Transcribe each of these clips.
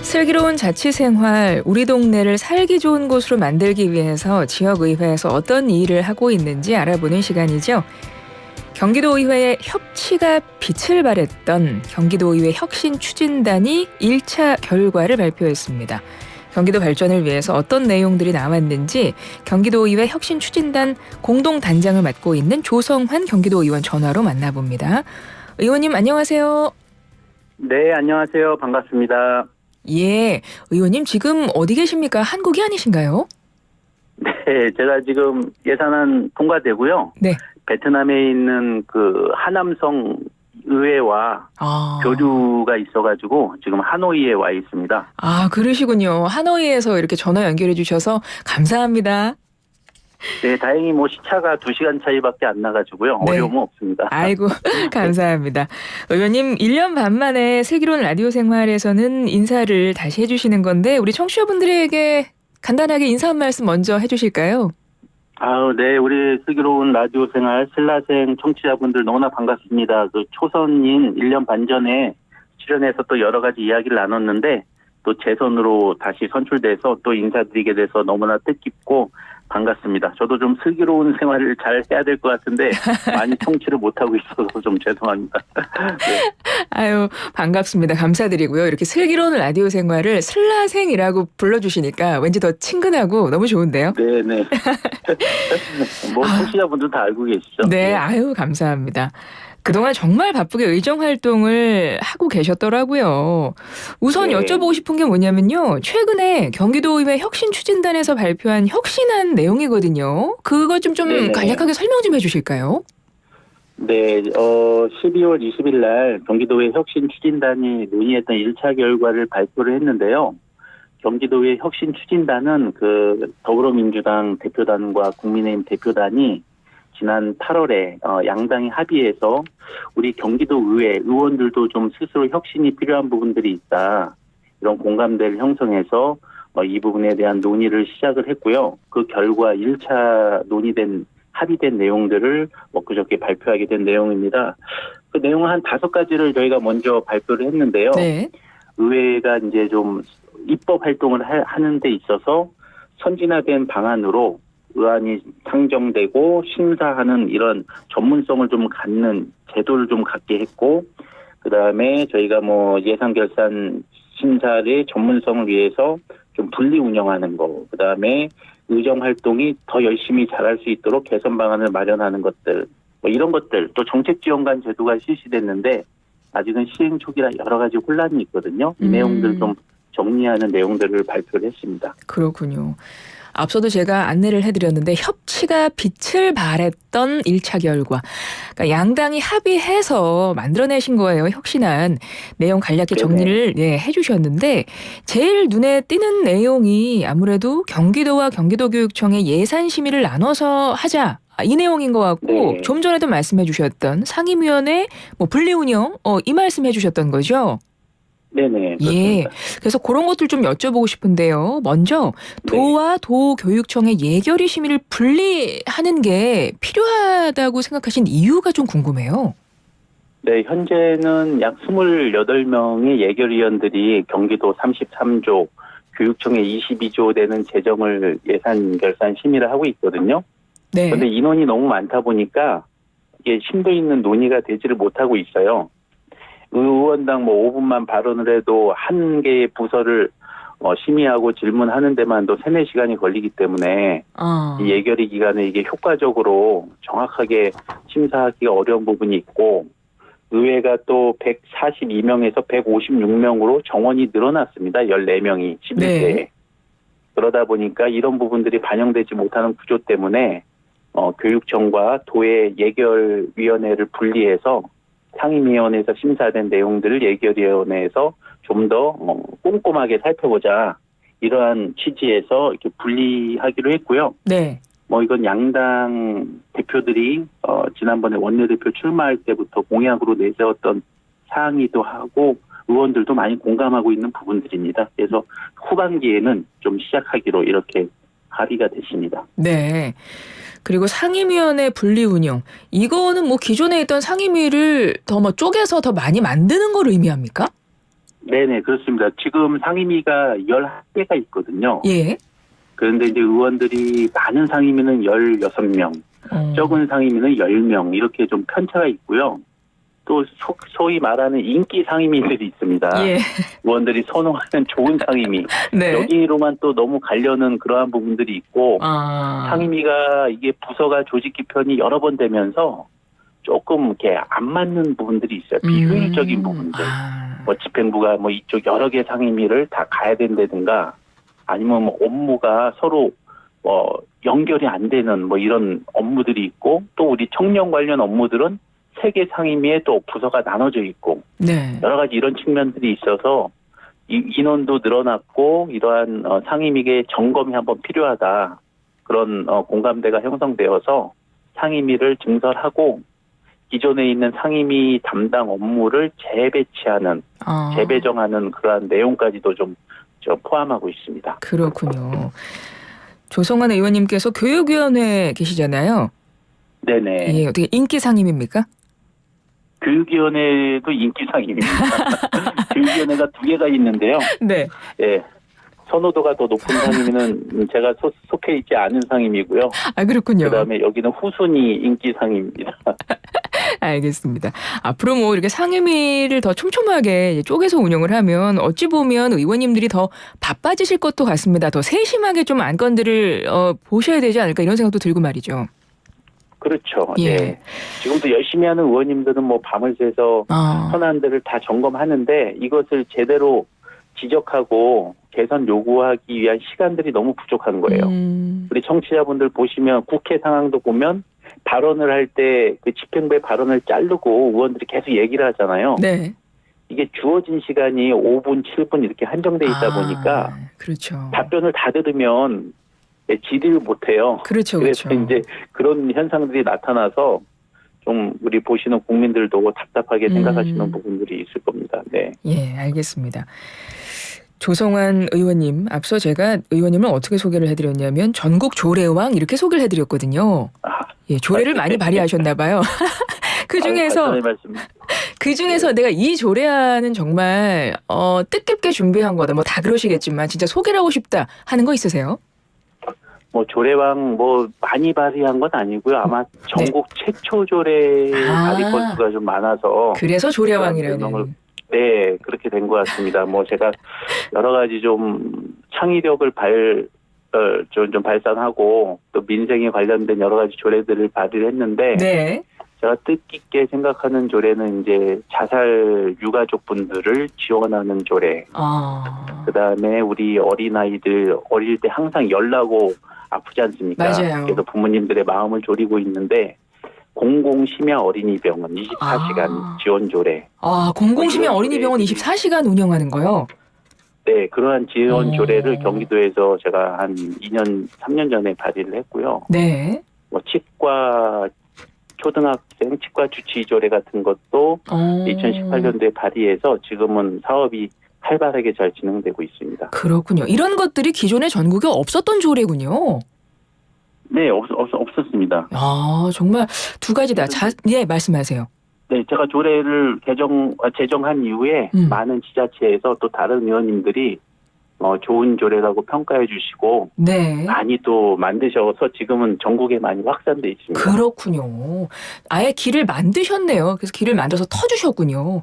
슬기로운 자취생활, 우리 동네를 살기 좋은 곳으로 만들기 위해서 지역의회에서 어떤 일을 하고 있는지 알아보는 시간이죠. 경기도의회의 협치가 빛을 발했던 경기도의회 혁신추진단이 1차 결과를 발표했습니다. 경기도 발전을 위해서 어떤 내용들이 나왔는지 경기도의회 혁신추진단 공동단장을 맡고 있는 조성환 경기도의원 전화로 만나봅니다. 의원님 안녕하세요. 네, 안녕하세요. 반갑습니다. 예, 의원님 지금 어디 계십니까? 한국이 아니신가요? 네, 제가 지금 예산안 통과되고요. 네. 베트남에 있는 그 하남성 의회와 교류가 있어가지고 지금 하노이에 와 있습니다. 아, 그러시군요. 하노이에서 이렇게 전화 연결해 주셔서 감사합니다. 네, 다행히 뭐 시차가 2시간 차이밖에 안 나가지고요. 네. 어려움은 없습니다. 아이고, 감사합니다. 의원님, 1년 반 만에 슬기로운 라디오 생활에서는 인사를 다시 해주시는 건데 우리 청취자분들에게 간단하게 인사 한 말씀 먼저 해주실까요? 네, 우리 슬기로운 라디오 생활 슬라생 청취자분들 너무나 반갑습니다. 그 초선인 1년 반 전에 출연해서 또 여러 가지 이야기를 나눴는데 또 재선으로 다시 선출돼서 또 인사드리게 돼서 너무나 뜻깊고 반갑습니다. 저도 좀 슬기로운 생활을 잘 해야 될 것 같은데 많이 청취를 못하고 있어서 좀 죄송합니다. 네. 아유, 반갑습니다. 감사드리고요. 이렇게 슬기로운 라디오 생활을 슬라생이라고 불러주시니까 왠지 더 친근하고 너무 좋은데요. 네네. 뭐 청취자분들 다 알고 계시죠? 네, 아유, 감사합니다. 그동안 정말 바쁘게 의정 활동을 하고 계셨더라고요. 우선 네. 여쭤보고 싶은 게 뭐냐면요. 최근에 경기도의회 혁신추진단에서 발표한 혁신안 내용이거든요. 그거 좀 네네. 간략하게 설명 좀 해주실까요? 네, 12월 20일 날 경기도의 혁신추진단이 논의했던 1차 결과를 발표를 했는데요. 경기도의 혁신추진단은 그 더불어민주당 대표단과 국민의힘 대표단이 지난 8월에 양당이 합의해서 우리 경기도 의회 의원들도 좀 스스로 혁신이 필요한 부분들이 있다. 이런 공감대를 형성해서 이 부분에 대한 논의를 시작을 했고요. 그 결과 1차 논의된 합의된 내용들을 그저께 발표하게 된 내용입니다. 그 내용은 한 5가지를 저희가 먼저 발표를 했는데요. 네. 의회가 이제 좀 입법 활동을 하는 데 있어서 선진화된 방안으로 의안이 상정되고 심사하는 이런 전문성을 좀 갖는 제도를 좀 갖게 했고, 그 다음에 저희가 예산 결산 심사의 전문성을 위해서 좀 분리 운영하는 거, 그 다음에 의정 활동이 더 열심히 잘할 수 있도록 개선 방안을 마련하는 것들, 이런 것들, 또 정책 지원관 제도가 실시됐는데 아직은 시행 초기라 여러 가지 혼란이 있거든요. 이 내용들 좀 정리하는 내용들을 발표를 했습니다. 그렇군요. 앞서도 제가 안내를 해드렸는데 협치가 빛을 발했던 1차 결과. 그러니까 양당이 합의해서 만들어내신 거예요. 혁신안. 내용 간략히 정리를 해주셨는데 제일 눈에 띄는 내용이 아무래도 경기도와 경기도교육청의 예산 심의를 나눠서 하자. 이 내용인 것 같고 네. 좀 전에도 말씀해 주셨던 상임위원회 분리운영 이 말씀해 주셨던 거죠? 네네. 그렇습니다. 예. 그래서 그런 것들 좀 여쭤보고 싶은데요. 먼저 도와 도교육청의 예결위 심의를 분리하는 게 필요하다고 생각하신 이유가 좀 궁금해요. 네, 현재는 약 28명의 예결위원들이 경기도 33조, 교육청의 22조 되는 재정을 예산 결산 심의를 하고 있거든요. 네. 그런데 인원이 너무 많다 보니까 이게 심도 있는 논의가 되지를 못하고 있어요. 의원당 5분만 발언을 해도 한 개의 부서를 심의하고 질문하는 데만도 3-4시간이 걸리기 때문에 이 예결위 기간에 이게 효과적으로 정확하게 심사하기가 어려운 부분이 있고, 의회가 또 142명에서 156명으로 정원이 늘어났습니다. 14명이 11대에. 네. 그러다 보니까 이런 부분들이 반영되지 못하는 구조 때문에 교육청과 도의 예결위원회를 분리해서 상임위원회에서 심사된 내용들을 예결위원회에서 좀 더 꼼꼼하게 살펴보자, 이러한 취지에서 이렇게 분리하기로 했고요. 네. 이건 양당 대표들이 지난번에 원내대표 출마할 때부터 공약으로 내세웠던 사항이기도 하고 의원들도 많이 공감하고 있는 부분들입니다. 그래서 후반기에는 좀 시작하기로 이렇게 합의가 됐습니다. 네. 그리고 상임위원회 분리운영. 이거는 기존에 있던 상임위를 더 쪼개서 더 많이 만드는 걸 의미합니까? 네네, 그렇습니다. 지금 상임위가 11개가 있거든요. 예. 그런데 이제 의원들이 많은 상임위는 16명, 적은 상임위는 10명, 이렇게 좀 편차가 있고요. 또 소위 말하는 인기 상임위들이 있습니다. 예. 의원들이 선호하는 좋은 상임위. 네. 여기로만 또 너무 가려는 그러한 부분들이 있고, 상임위가 이게 부서가 조직 개편이 여러 번 되면서 조금 이렇게 안 맞는 부분들이 있어요. 비효율적인 부분들. 뭐 집행부가 뭐 이쪽 여러 개 상임위를 다 가야 된다든가, 아니면 뭐 업무가 서로 연결이 안 되는 뭐 이런 업무들이 있고, 또 우리 청년 관련 업무들은 세개 상임위에 또 부서가 나눠져 있고, 네. 여러 가지 이런 측면들이 있어서 인원도 늘어났고, 이러한 상임위의 점검이 한번 필요하다, 그런 공감대가 형성되어서 상임위를 증설하고 기존에 있는 상임위 담당 업무를 재배치하는, 재배정하는 그러한 내용까지도 좀 포함하고 있습니다. 그렇군요. 조성환 의원님께서 교육위원회에 계시잖아요. 네네. 예, 어떻게 인기 상임입니까? 교육위원회도 인기 상임입니다. 교육위원회가 2개가 있는데요. 네. 예. 선호도가 더 높은 상임위는 제가 속해 있지 않은 상임이고요. 그렇군요. 그다음에 여기는 후순위 인기 상임입니다. 알겠습니다. 앞으로 뭐 이렇게 상임위를 더 촘촘하게 쪼개서 운영을 하면 어찌 보면 의원님들이 더 바빠지실 것도 같습니다. 더 세심하게 좀 안건들을 보셔야 되지 않을까 이런 생각도 들고 말이죠. 그렇죠. 예. 네. 지금도 열심히 하는 의원님들은 뭐 밤을 새서 현안들을 다 점검하는데, 이것을 제대로 지적하고 개선 요구하기 위한 시간들이 너무 부족한 거예요. 우리 청취자분들 보시면 국회 상황도 보면 발언을 할 때 그 집행부의 발언을 자르고 의원들이 계속 얘기를 하잖아요. 네. 이게 주어진 시간이 5분, 7분 이렇게 한정돼 있다 보니까 그렇죠. 답변을 다 들으면 질의를 못해요. 그렇죠. 그래서 그렇죠. 이제 그런 현상들이 나타나서 좀 우리 보시는 국민들도 답답하게 생각하시는 부분들이 있을 겁니다. 네. 예, 알겠습니다. 조성환 의원님, 앞서 제가 의원님을 어떻게 소개를 해드렸냐면 전국 조례왕 이렇게 소개를 해드렸거든요. 예, 조례를 많이 발휘하셨나 봐요. 그 중에서 내가 이 조례안은 정말 뜻깊게 준비한 거다. 뭐 다 그러시겠지만 진짜 소개를 하고 싶다 하는 거 있으세요? 뭐 조례왕 뭐 많이 발휘한 건 아니고요. 아마 전국 최초 조례 발의 건수가 좀 많아서 그래서 조례왕이라는. 네, 그렇게 된 것 같습니다. 뭐 제가 여러 가지 좀 창의력을 좀 발산하고 또 민생에 관련된 여러 가지 조례들을 발의를 했는데, 네. 제가 뜻깊게 생각하는 조례는 이제 자살 유가족분들을 지원하는 조례. 그다음에 우리 어린아이들 어릴 때 항상 열나고 아프지 않습니까? 맞아요. 그래서 부모님들의 마음을 졸이고 있는데 공공심야 어린이병원 24시간 지원 조례. 공공심야 어린이병원 24시간 운영하는 거요? 네, 그러한 지원 조례를 경기도에서 제가 한 2년, 3년 전에 발의를 했고요. 네. 뭐 치과 초등학생 치과 주치 조례 같은 것도 2018년도에 발의해서 지금은 사업이 활발하게 잘 진행되고 있습니다. 그렇군요. 이런 것들이 기존에 전국에 없었던 조례군요. 네, 없었습니다. 정말 두 가지다. 예, 말씀하세요. 네, 제가 조례를 제정한 이후에 많은 지자체에서 또 다른 의원님들이 좋은 조례라고 평가해 주시고 네. 많이 또 만드셔서 지금은 전국에 많이 확산돼 있습니다. 그렇군요. 아예 길을 만드셨네요. 그래서 길을 만들어서 터주셨군요.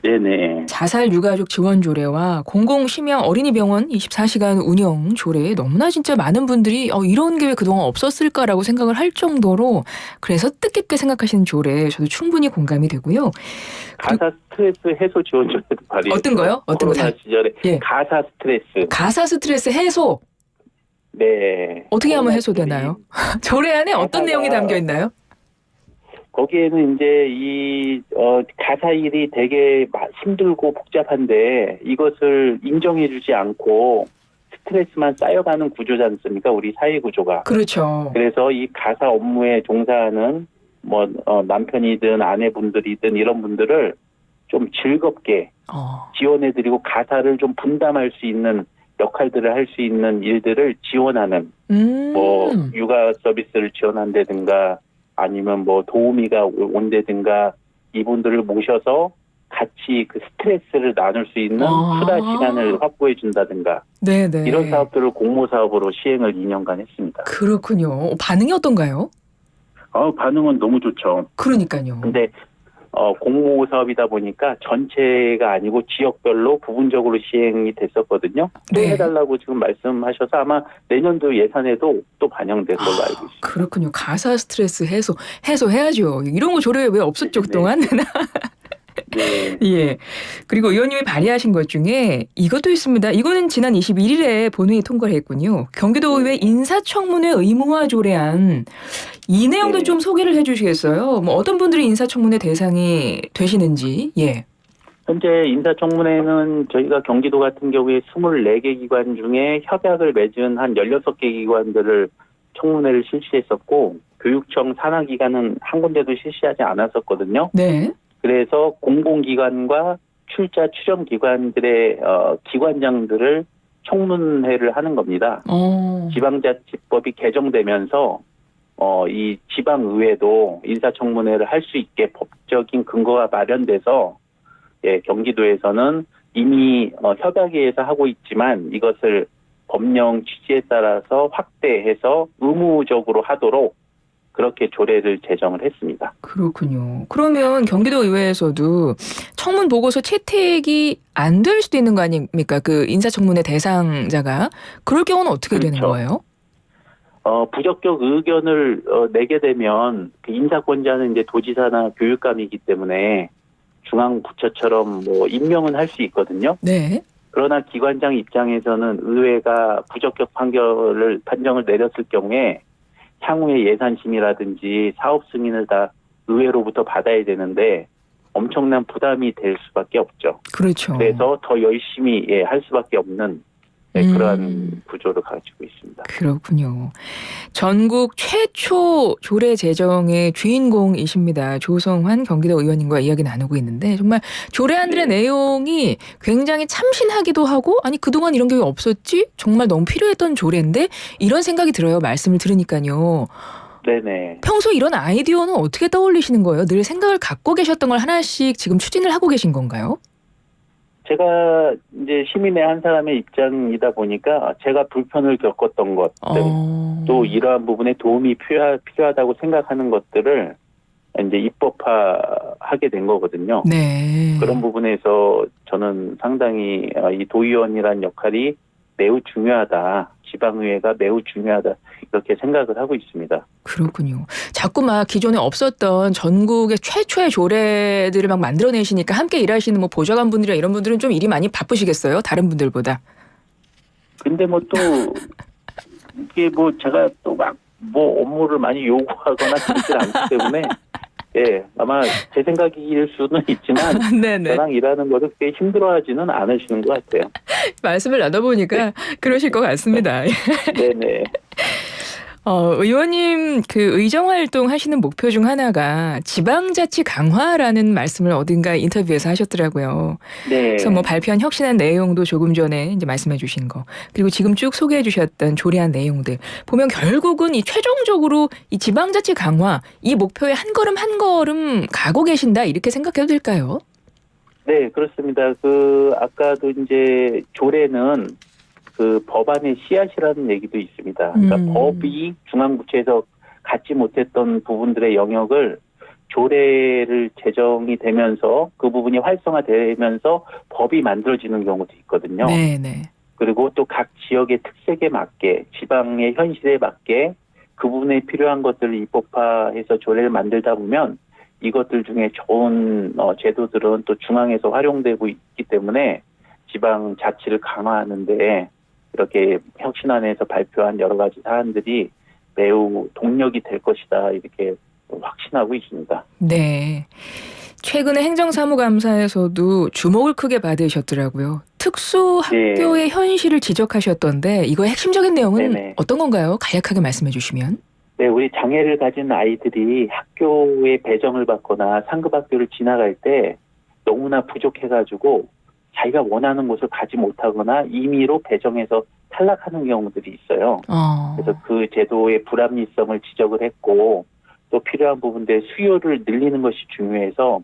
네네. 자살 유가족 지원 조례와 공공심야 어린이병원 24시간 운영 조례에 너무나 진짜 많은 분들이 이런 게 왜 그동안 없었을까라고 생각을 할 정도로, 그래서 뜻깊게 생각하시는 조례 저도 충분히 공감이 되고요. 가사 스트레스 해소 지원 조례도 발의했죠. 어떤 거요? 어떤 코로나 시절에 가사 스트레스. 가사 스트레스 해소. 네. 어떻게 하면 해소되나요? 조례 안에 어떤 내용이 담겨 있나요? 거기에는 이제 가사 일이 되게 힘들고 복잡한데 이것을 인정해주지 않고 스트레스만 쌓여가는 구조지 않습니까? 우리 사회 구조가. 그렇죠. 그래서 이 가사 업무에 종사하는 남편이든 아내분들이든 이런 분들을 좀 즐겁게 지원해드리고 가사를 좀 분담할 수 있는 역할들을 할 수 있는 일들을 지원하는 육아 서비스를 지원한다든가 아니면 도우미가 온다든가 이분들을 모셔서 같이 그 스트레스를 나눌 수 있는 아. 수다 시간을 확보해 준다든가 네네. 이런 사업들을 공모 사업으로 시행을 2년간 했습니다. 그렇군요. 반응이 어떤가요? 반응은 너무 좋죠. 그러니까요. 근데 공모 사업이다 보니까 전체가 아니고 지역별로 부분적으로 시행이 됐었거든요. 또 네. 해달라고 지금 말씀하셔서 아마 내년도 예산에도 또 반영된 걸로 알고 있습니다. 그렇군요. 가사 스트레스 해소해야죠. 이런 거 조례에 왜 없었죠, 네. 그동안? 네. 예. 그리고 의원님이 발의하신 것 중에 이것도 있습니다. 이거는 지난 21일에 본회의 통과를 했군요. 경기도의회 인사청문회 의무화 조례안. 이 내용도 네. 좀 소개를 해 주시겠어요? 뭐 어떤 분들이 인사청문회 대상이 되시는지. 예. 현재 인사청문회는 저희가 경기도 같은 경우에 24개 기관 중에 협약을 맺은 한 16개 기관들을 청문회를 실시했었고 교육청 산하기관은 한 군데도 실시하지 않았었거든요. 네. 그래서 공공기관과 출자 추정기관들의 기관장들을 청문회를 하는 겁니다. 지방자치법이 개정되면서 이 지방의회도 인사청문회를 할 수 있게 법적인 근거가 마련돼서 경기도에서는 이미 협약에 의해서 하고 있지만 이것을 법령 취지에 따라서 확대해서 의무적으로 하도록 그렇게 조례를 제정을 했습니다. 그렇군요. 그러면 경기도 의회에서도 청문 보고서 채택이 안 될 수도 있는 거 아닙니까? 그 인사청문회 대상자가. 그럴 경우는 어떻게 되는 그렇죠. 거예요? 부적격 의견을 내게 되면 그 인사권자는 이제 도지사나 교육감이기 때문에 중앙부처처럼 뭐 임명은 할 수 있거든요. 네. 그러나 기관장 입장에서는 의회가 부적격 판정을 내렸을 경우에 향후에 예산심의라든지 사업 승인을 다 의회로부터 받아야 되는데 엄청난 부담이 될 수밖에 없죠. 그렇죠. 그래서 더 열심히 할 수밖에 없는 그러한 구조를 가지고 있습니다. 그렇군요. 전국 최초 조례 제정의 주인공이십니다. 조성환 경기도 의원님과 이야기 나누고 있는데 정말 조례안들의 내용이 굉장히 참신하기도 하고 아니 그동안 이런 게 왜 없었지? 정말 너무 필요했던 조례인데 이런 생각이 들어요. 말씀을 들으니까요. 네네. 평소 이런 아이디어는 어떻게 떠올리시는 거예요? 늘 생각을 갖고 계셨던 걸 하나씩 지금 추진을 하고 계신 건가요? 제가 이제 시민의 한 사람의 입장이다 보니까 제가 불편을 겪었던 것들 또 이러한 부분에 도움이 필요하다고 생각하는 것들을 이제 입법화하게 된 거거든요. 네. 그런 부분에서 저는 상당히 이 도의원이라는 역할이 매우 중요하다. 지방의회가 매우 중요하다. 이렇게 생각을 하고 있습니다. 그렇군요. 자꾸 막 기존에 없었던 전국의 최초의 조례들을 막 만들어내시니까 함께 일하시는 뭐 보좌관분들이나 이런 분들은 좀 일이 많이 바쁘시겠어요? 다른 분들보다. 근데 뭐 또 이게 뭐 제가 또 막 뭐 업무를 많이 요구하거나 그러지 않기 때문에 아마 제 생각일 수는 있지만 네네. 저랑 일하는 것을 꽤 힘들어하지는 않으시는 것 같아요. 말씀을 나눠보니까 그러실 것 같습니다. 네네. 의원님 그 의정 활동 하시는 목표 중 하나가 지방자치 강화라는 말씀을 어딘가 인터뷰에서 하셨더라고요. 네. 그래서 뭐 발표한 혁신한 내용도 조금 전에 이제 말씀해 주신 거 그리고 지금 쭉 소개해 주셨던 조례안 내용들 보면 결국은 이 최종적으로 이 지방자치 강화 이 목표에 한 걸음 한 걸음 가고 계신다 이렇게 생각해도 될까요? 네, 그렇습니다. 아까도 이제 조례는 그 법안의 씨앗이라는 얘기도 있습니다. 그러니까 법이 중앙부처에서 갖지 못했던 부분들의 영역을 조례를 제정이 되면서 그 부분이 활성화되면서 법이 만들어지는 경우도 있거든요. 네네. 그리고 또 각 지역의 특색에 맞게 지방의 현실에 맞게 그 부분에 필요한 것들을 입법화해서 조례를 만들다 보면 이것들 중에 좋은 제도들은 또 중앙에서 활용되고 있기 때문에 지방 자치를 강화하는 데 이렇게 혁신안에서 발표한 여러 가지 사안들이 매우 동력이 될 것이다 이렇게 확신하고 있습니다. 네. 최근에 행정사무감사에서도 주목을 크게 받으셨더라고요. 특수학교의 현실을 지적하셨던데 이거의 핵심적인 내용은 네네. 어떤 건가요? 간략하게 말씀해 주시면. 네, 우리 장애를 가진 아이들이 학교에 배정을 받거나 상급학교를 지나갈 때 너무나 부족해가지고 자기가 원하는 곳을 가지 못하거나 임의로 배정해서 탈락하는 경우들이 있어요. 그래서 그 제도의 불합리성을 지적을 했고 또 필요한 부분들의 수요를 늘리는 것이 중요해서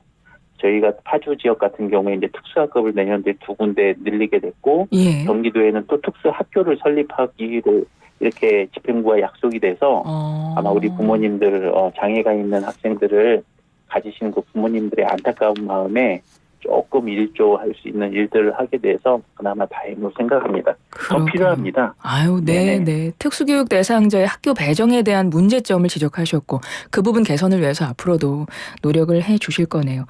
저희가 파주 지역 같은 경우에 이제 특수학급을 내년도에 2군데 늘리게 됐고 예. 경기도에는 또 특수학교를 설립하기로 이렇게 집행부와 약속이 돼서 아마 우리 부모님들 장애가 있는 학생들을 가지신 그 부모님들의 안타까운 마음에 조금 일조할 수 있는 일들을 하게 돼서 그나마 다행으로 생각합니다. 더 그렇군요. 필요합니다. 아유, 네네. 네. 특수교육 대상자의 학교 배정에 대한 문제점을 지적하셨고 그 부분 개선을 위해서 앞으로도 노력을 해 주실 거네요.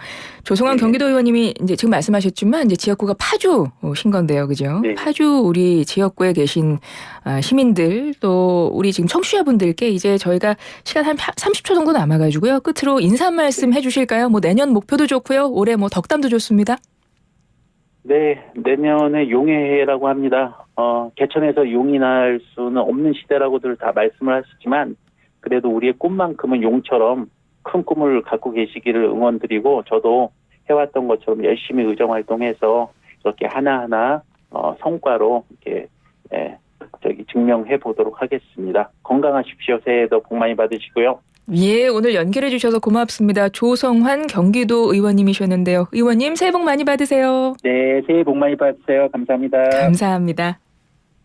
조성환 네. 경기도 의원님이 이제 지금 말씀하셨지만 이제 지역구가 파주신 건데요, 그죠? 네. 파주 우리 지역구에 계신 시민들 또 우리 지금 청취자분들께 이제 저희가 시간 한 30초 정도 남아가지고요. 끝으로 인사 말씀 해주실까요? 뭐 내년 목표도 좋고요, 올해 뭐 덕담도 좋습니다. 네, 내년에 용해라고 합니다. 개천에서 용이 날 수는 없는 시대라고들 다 말씀을 하시지만 그래도 우리의 꿈만큼은 용처럼 큰 꿈을 갖고 계시기를 응원드리고 저도 해왔던 것처럼 열심히 의정활동해서 이렇게 하나하나 성과로 이렇게 증명해 보도록 하겠습니다. 건강하십시오. 새해에도 복 많이 받으시고요. 예, 오늘 연결해 주셔서 고맙습니다. 조성환 경기도 의원님이셨는데요. 의원님 새해 복 많이 받으세요. 네, 새해 복 많이 받으세요. 감사합니다. 감사합니다.